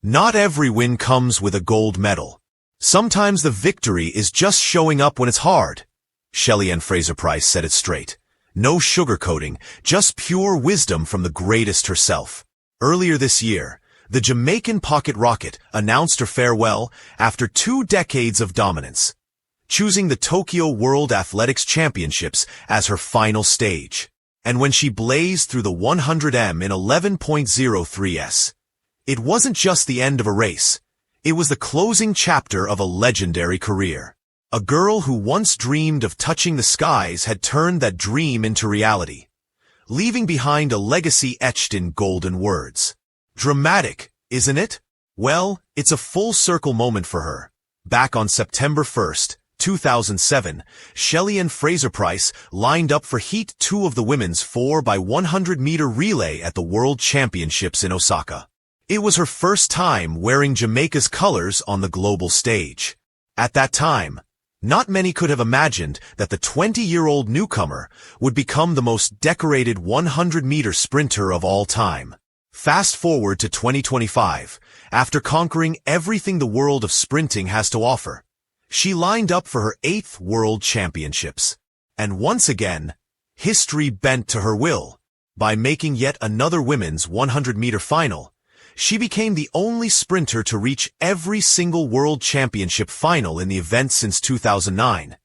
Not every win comes with a gold medal. Sometimes the victory is just showing up when it's hard. Shelly-Ann Fraser-Pryce said it straight. No sugarcoating, just pure wisdom from the greatest herself. Earlier this year, the Jamaican pocket rocket announced her farewell after 2 decades of dominance, choosing the Tokyo World Athletics Championships as her final stage. And when she blazed through the 100m in 11.03s, it wasn't just the end of a race. It was the closing chapter of a legendary career. A girl who once dreamed of touching the skies had turned that dream into reality, leaving behind a legacy etched in golden words. Dramatic, isn't it? Well, it's a full-circle moment for her. Back on September 1st, 2007, Shelly-Ann Fraser-Pryce lined up for Heat 2 of the women's 4x100-meter relay at the World Championships in Osaka. It was her first time wearing Jamaica's colors on the global stage. At that time, not many could have imagined that the 20-year-old newcomer would become the most decorated 100-meter sprinter of all time. Fast forward to 2025, after conquering everything the world of sprinting has to offer, she lined up for her 8th World Championships. And once again, history bent to her will. By making yet another women's 100-meter final, she became the only sprinter to reach every single World Championship final in the event since 2009,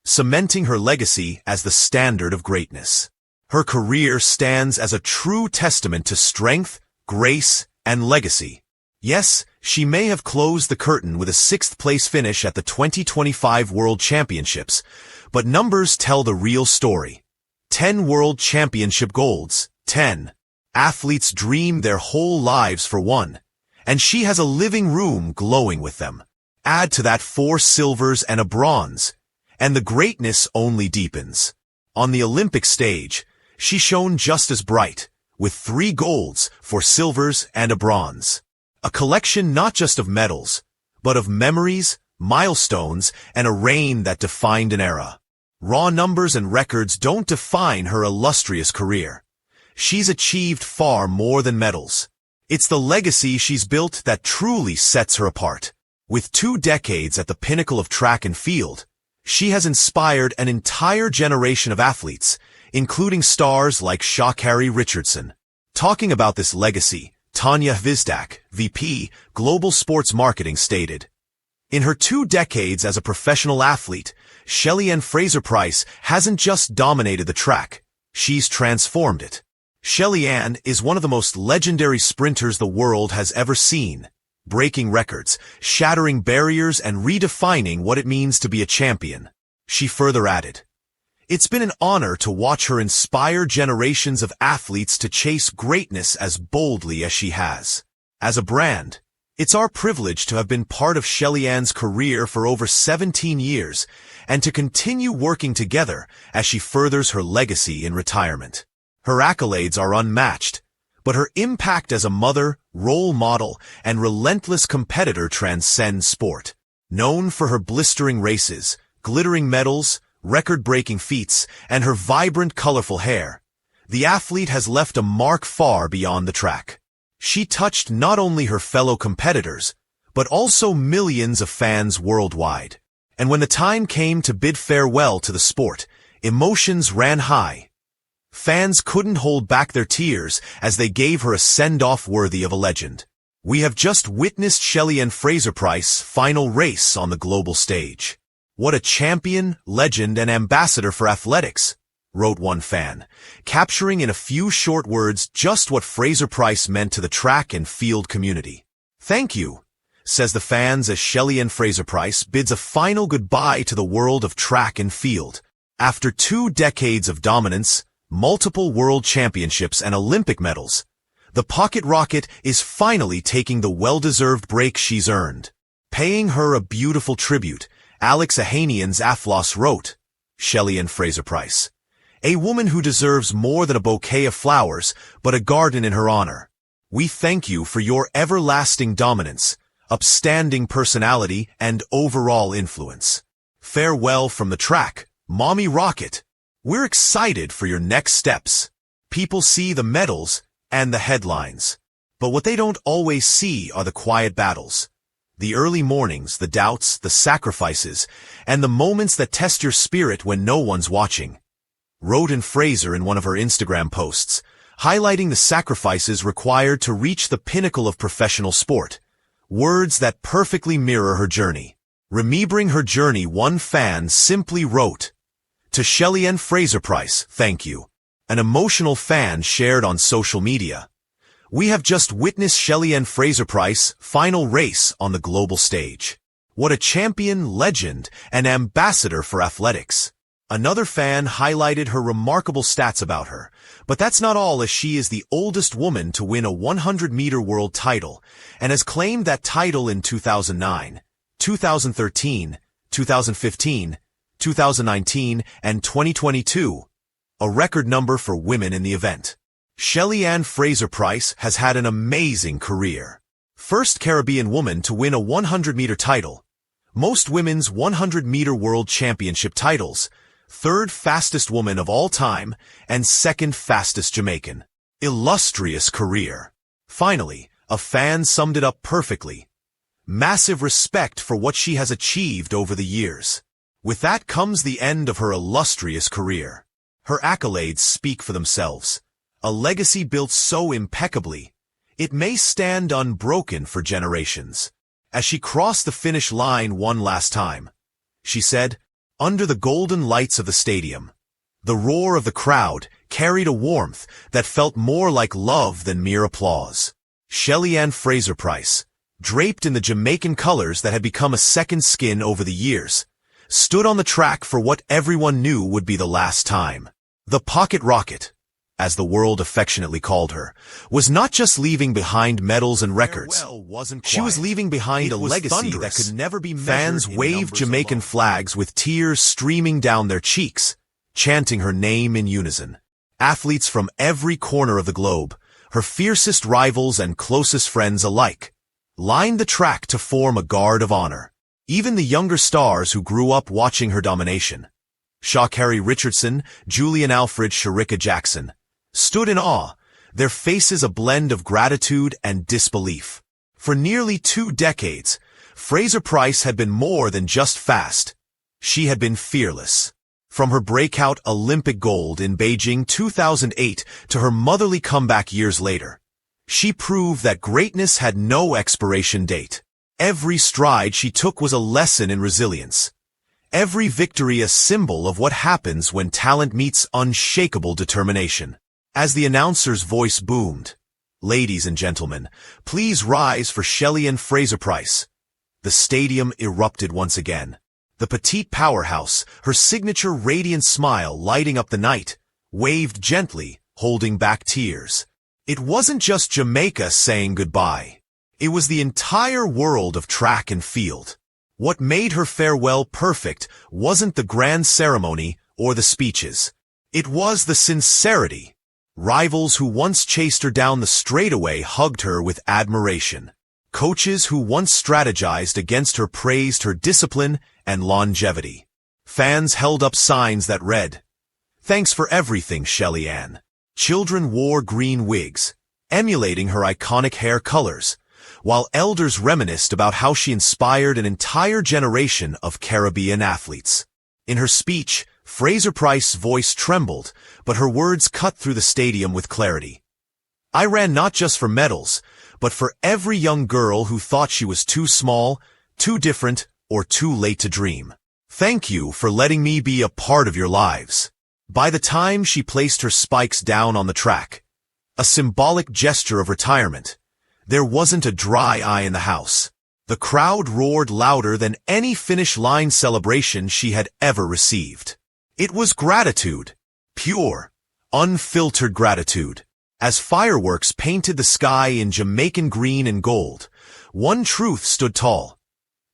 cementing her legacy as the standard of greatness. Her career stands as a true testament to strength, grace, and legacy. Yes, she may have closed the curtain with a 6th-place finish at the 2025 World Championships, but numbers tell the real story. 10 World Championship golds, 10. Athletes dream their whole lives for one, and she has a living room glowing with them. Add to that 4 silvers and a bronze, and the greatness only deepens. On the Olympic stage, she shone just as bright, with 3 golds, 4 silvers, and a bronze. A collection not just of medals, but of memories, milestones, and a reign that defined an era. Raw numbers and records don't define her illustrious career. She's achieved far more than medals. It's the legacy she's built that truly sets her apart. With 2 decades at the pinnacle of track and field, she has inspired an entire generation of athletes, including stars like Sha'Carri Richardson. Talking about this legacy, Tanya Hvizdak, VP, Global Sports Marketing, stated, "In her 2 decades as a professional athlete, Shelly-Ann Fraser-Pryce hasn't just dominated the track, she's transformed it. Shelly-Ann is one of the most legendary sprinters the world has ever seen, breaking records, shattering barriers, and redefining what it means to be a champion." She further added, "It's been an honor to watch her inspire generations of athletes to chase greatness as boldly as she has. As a brand, it's our privilege to have been part of Shelly-Ann's career for over 17 years and to continue working together as she furthers her legacy in retirement. Her accolades are unmatched, but her impact as a mother, role model, and relentless competitor transcends sport. Known for her blistering races, glittering medals, record-breaking feats, and her vibrant, colorful hair, the athlete has left a mark far beyond the track. She touched not only her fellow competitors, but also millions of fans worldwide. And when the time came to bid farewell to the sport, emotions ran high. Fans couldn't hold back their tears as they gave her a send-off worthy of a legend. "We have just witnessed Shelly-Ann Fraser-Pryce's final race on the global stage. What a champion, legend, and ambassador for athletics," wrote one fan, capturing in a few short words just what Fraser-Pryce meant to the track and field community. "Thank you," says the fans as Shelly-Ann Fraser-Pryce bids a final goodbye to the world of track and field. After 2 decades of dominance, multiple world championships, and Olympic medals, the pocket rocket is finally taking the well-deserved break she's earned. Paying her a beautiful tribute, Alex Ohanian's Athlos wrote, "Shelly-Ann Fraser-Pryce, a woman who deserves more than a bouquet of flowers, but a garden in her honor. We thank you for your everlasting dominance, upstanding personality, and overall influence. Farewell from the track, Mommy Rocket. We're excited for your next steps." People see the medals and the headlines, But what they don't always see are the quiet battles. The early mornings, the doubts, the sacrifices, and the moments that test your spirit when no one's watching. Wrote in Fraser in one of her Instagram posts, highlighting the sacrifices required to reach the pinnacle of professional sport. Words that perfectly mirror her journey. Remembering her journey, one fan simply wrote, "To Shelly-Ann Fraser-Pryce, thank you." An emotional fan shared on social media. "We have just witnessed Shelly-Ann Fraser-Pryce's final race on the global stage. What a champion, legend, and ambassador for athletics." Another fan highlighted her remarkable stats about her, but that's not all, as she is the oldest woman to win a 100-meter world title and has claimed that title in 2009, 2013, 2015, 2019, and 2022, a record number for women in the event. Shelly-Ann Fraser-Pryce has had an amazing career. First Caribbean woman to win a 100-meter title, most women's 100-meter world championship titles, third fastest woman of all time, and second fastest Jamaican. Illustrious career. Finally, a fan summed it up perfectly. Massive respect for what she has achieved over the years. With that comes the end of her illustrious career. Her accolades speak for themselves. A legacy built so impeccably, it may stand unbroken for generations. As she crossed the finish line one last time, she said, "Under the golden lights of the stadium, the roar of the crowd carried a warmth that felt more like love than mere applause." Shelly-Ann Fraser-Pryce, draped in the Jamaican colors that had become a second skin over the years, stood on the track for what everyone knew would be the last time. The Pocket Rocket, as the world affectionately called her, was not just leaving behind medals and records. She was leaving behind a legacy that could never be measured. Fans waved Jamaican flags with tears streaming down their cheeks, chanting her name in unison. Athletes from every corner of the globe, her fiercest rivals and closest friends alike, lined the track to form a guard of honor. Even the younger stars who grew up watching her domination, Sha'Carri Richardson, Julian Alfred, Shericka Jackson, stood in awe, their faces a blend of gratitude and disbelief. For nearly 2 decades, Fraser-Pryce had been more than just fast. She had been fearless. From her breakout Olympic gold in Beijing 2008 to her motherly comeback years later, she proved that greatness had no expiration date. Every stride she took was a lesson in resilience. Every victory a symbol of what happens when talent meets unshakable determination. As the announcer's voice boomed, "Ladies and gentlemen, please rise for Shelly-Ann Fraser-Pryce." The stadium erupted once again. The petite powerhouse, her signature radiant smile lighting up the night, waved gently, holding back tears. It wasn't just Jamaica saying goodbye. It was the entire world of track and field. What made her farewell perfect wasn't the grand ceremony or the speeches. It was the sincerity. Rivals who once chased her down the straightaway hugged her with admiration. Coaches who once strategized against her praised her discipline and longevity. Fans held up signs that read, "Thanks for everything, Shelly-Ann." Children wore green wigs, emulating her iconic hair colors, while elders reminisced about how she inspired an entire generation of Caribbean athletes. In her speech, Fraser-Pryce's voice trembled, but her words cut through the stadium with clarity. "I ran not just for medals, but for every young girl who thought she was too small, too different, or too late to dream. Thank you for letting me be a part of your lives." By the time she placed her spikes down on the track, a symbolic gesture of retirement, there wasn't a dry eye in the house. The crowd roared louder than any finish line celebration she had ever received. It was gratitude, pure, unfiltered gratitude. As fireworks painted the sky in Jamaican green and gold, one truth stood tall.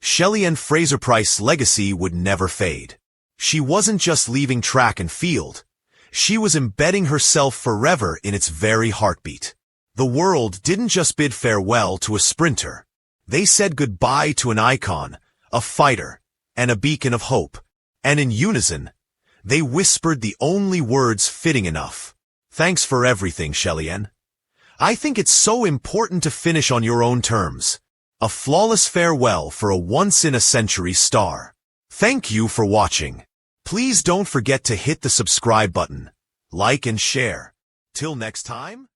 Shelly-Ann Fraser-Pryce's legacy would never fade. She wasn't just leaving track and field. She was embedding herself forever in its very heartbeat. The world didn't just bid farewell to a sprinter. They said goodbye to an icon, a fighter, and a beacon of hope. And in unison, they whispered the only words fitting enough. "Thanks for everything, Shelly-Ann. I think it's so important to finish on your own terms. A flawless farewell for a once-in-a-century star. Thank you for watching. Please don't forget to hit the subscribe button, like and share. Till next time.